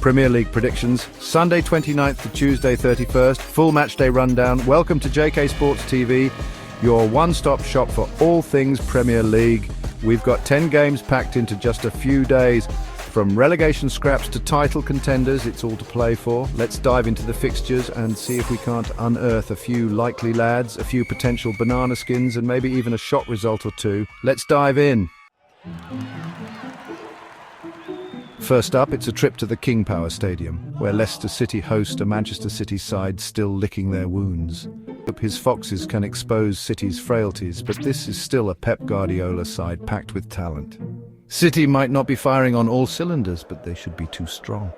Premier League predictions, Sunday 29th to Tuesday 31st, full matchday rundown. Welcome to JK Sports TV, your one-stop shop for all things Premier League. We've got 10 games packed into just a few days. From relegation scraps to title contenders, it's all to play for. Let's dive into the fixtures and see if we can't unearth a few likely lads, a few potential banana skins, and maybe even a shock result or two. Let's dive in. First up, it's a trip to the King Power Stadium, where Leicester City host a Manchester City side still licking their wounds. His Foxes can expose City's frailties, but this is still a Pep Guardiola side packed with talent. City might not be firing on all cylinders, but they should be too strong.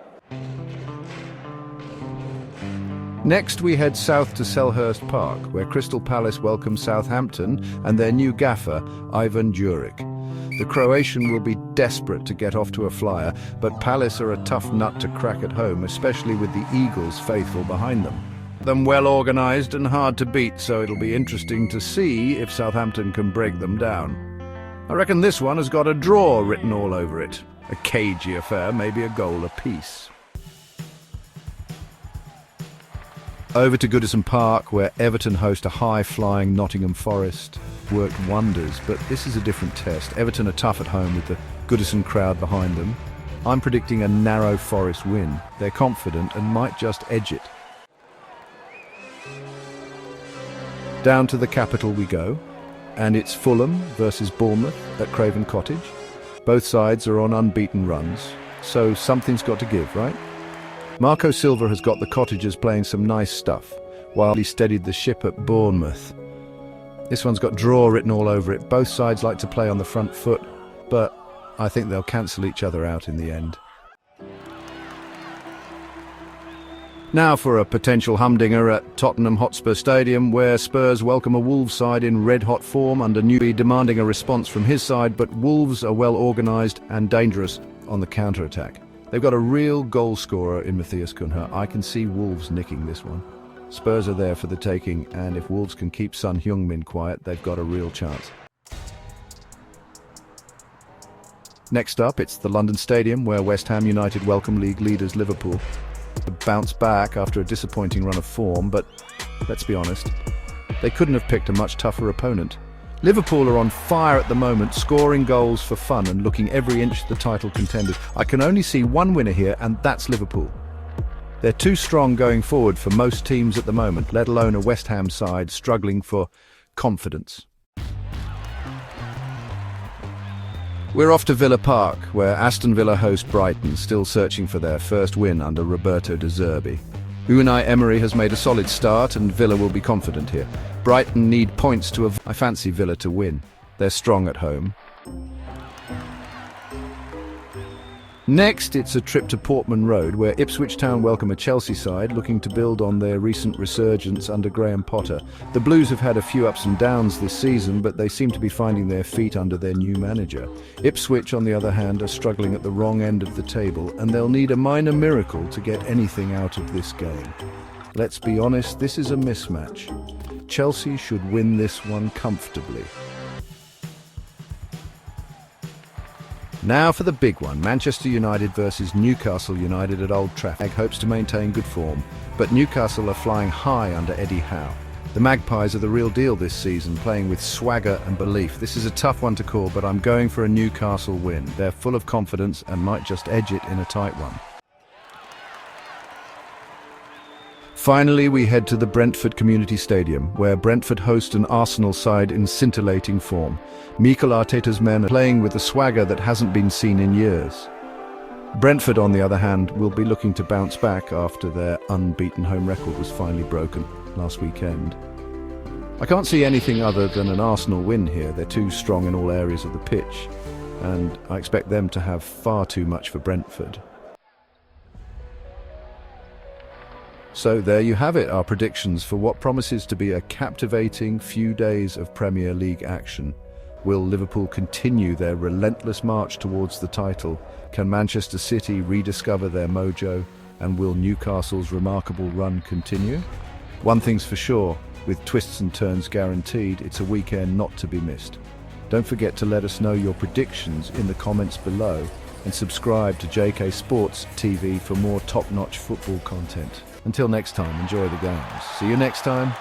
Next, we head south to Selhurst Park, where Crystal Palace welcome Southampton and their new gaffer, Ivan Djuric. The Croatian will be desperate to get off to a flyer, but Palace are a tough nut to crack at home, especially with the Eagles faithful behind them. They're well organised and hard to beat, so it'll be interesting to see if Southampton can break them down. I reckon this one has got a draw written all over it. A cagey affair, maybe a goal apiece. Over to Goodison Park, where Everton host a high-flying Nottingham Forest. Worked wonders, but this is a different test. Everton are tough at home with the Goodison crowd behind them. I'm predicting a narrow Forest win. They're confident and might just edge it. Down to the capital we go, and it's Fulham versus Bournemouth at Craven Cottage. Both sides are on unbeaten runs, so something's got to give, right? Marco Silva has got the Cottagers playing some nice stuff, while he steadied the ship at Bournemouth. This one's got draw written all over it. Both sides like to play on the front foot, but I think they'll cancel each other out in the end. Now for a potential humdinger at Tottenham Hotspur Stadium, where Spurs welcome a Wolves side in red-hot form under Newby demanding a response from his side, but Wolves are well organised and dangerous on the counter-attack. They've got a real goal scorer in Matthias Cunha. I can see Wolves nicking this one. Spurs are there for the taking, and if Wolves can keep Son Heung-min quiet, they've got a real chance. Next up, it's the London Stadium, where West Ham United welcome league leaders Liverpool. To bounce back after a disappointing run of form, but let's be honest, they couldn't have picked a much tougher opponent. Liverpool are on fire at the moment, scoring goals for fun and looking every inch the title contenders. I can only see one winner here, and that's Liverpool. They're too strong going forward for most teams at the moment, let alone a West Ham side struggling for confidence. We're off to Villa Park, where Aston Villa host Brighton, still searching for their first win under Roberto De Zerbi. Unai Emery has made a solid start, and Villa will be confident here. Brighton need points to avoid. I fancy Villa to win. They're strong at home. Next, it's a trip to Portman Road, where Ipswich Town welcome a Chelsea side looking to build on their recent resurgence under Graham Potter. The Blues have had a few ups and downs this season, but they seem to be finding their feet under their new manager. Ipswich, on the other hand, are struggling at the wrong end of the table, and they'll need a minor miracle to get anything out of this game. Let's be honest, this is a mismatch. Chelsea should win this one comfortably. Now for the big one, Manchester United versus Newcastle United at Old Trafford. Hopes to maintain good form, but Newcastle are flying high under Eddie Howe. The Magpies are the real deal this season, playing with swagger and belief. This is a tough one to call, but I'm going for a Newcastle win. They're full of confidence and might just edge it in a tight one. Finally, we head to the Brentford Community Stadium, where Brentford host an Arsenal side in scintillating form. Mikel Arteta's men are playing with a swagger that hasn't been seen in years. Brentford, on the other hand, will be looking to bounce back after their unbeaten home record was finally broken last weekend. I can't see anything other than an Arsenal win here. They're too strong in all areas of the pitch, and I expect them to have far too much for Brentford. So there you have it, our predictions for what promises to be a captivating few days of Premier League action. Will Liverpool continue their relentless march towards the title? Can Manchester City rediscover their mojo? And will Newcastle's remarkable run continue? One thing's for sure, with twists and turns guaranteed, it's a weekend not to be missed. Don't forget to let us know your predictions in the comments below. and subscribe to JK Sports TV for more top-notch football content. Until next time, enjoy the games. See you next time.